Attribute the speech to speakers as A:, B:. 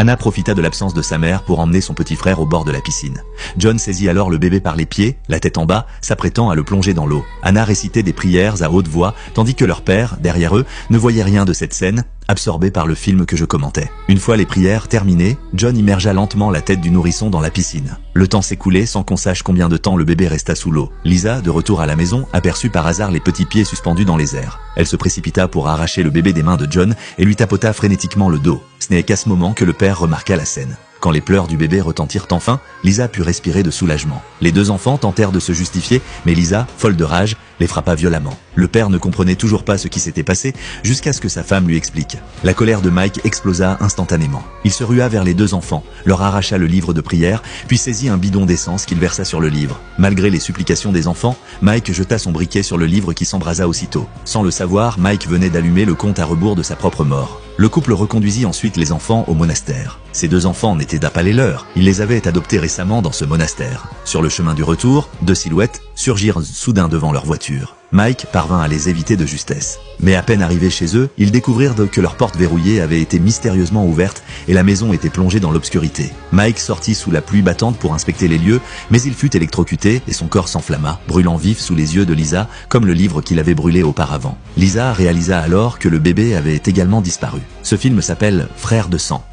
A: Anna profita de l'absence de sa mère pour emmener son petit frère au bord de la piscine. John saisit alors le bébé par les pieds, la tête en bas, s'apprêtant à le plonger dans l'eau. Anna récitait des prières à haute voix, tandis que leur père, derrière eux, ne voyait rien de cette scène, absorbé par le film que je commentais. Une fois les prières terminées, John immergea lentement la tête du nourrisson dans la piscine. Le temps s'écoulait sans qu'on sache combien de temps le bébé resta sous l'eau. Lisa, de retour à la maison, aperçut par hasard les petits pieds suspendus dans les airs. Elle se précipita pour arracher le bébé des mains de John et lui tapota frénétiquement le dos. Ce n'est qu'à ce moment que le père remarqua la scène. Quand les pleurs du bébé retentirent enfin, Lisa put respirer de soulagement. Les deux enfants tentèrent de se justifier, mais Lisa, folle de rage, les frappa violemment. Le père ne comprenait toujours pas ce qui s'était passé, jusqu'à ce que sa femme lui explique. La colère de Mike explosa instantanément. Il se rua vers les deux enfants, leur arracha le livre de prière, puis saisit un bidon d'essence qu'il versa sur le livre. Malgré les supplications des enfants, Mike jeta son briquet sur le livre qui s'embrasa aussitôt. Sans le savoir, Mike venait d'allumer le compte à rebours de sa propre mort. Le couple reconduisit ensuite les enfants au monastère. Ces deux enfants n'étaient pas les leurs, ils les avaient adoptés récemment dans ce monastère. Sur le chemin du retour, deux silhouettes surgirent soudain devant leur voiture. Mike parvint à les éviter de justesse. Mais à peine arrivés chez eux, ils découvrirent que leur porte verrouillée avait été mystérieusement ouverte et la maison était plongée dans l'obscurité. Mike sortit sous la pluie battante pour inspecter les lieux, mais il fut électrocuté et son corps s'enflamma, brûlant vif sous les yeux de Lisa, comme le livre qu'il avait brûlé auparavant. Lisa réalisa alors que le bébé avait également disparu. Ce film s'appelle Frères de sang.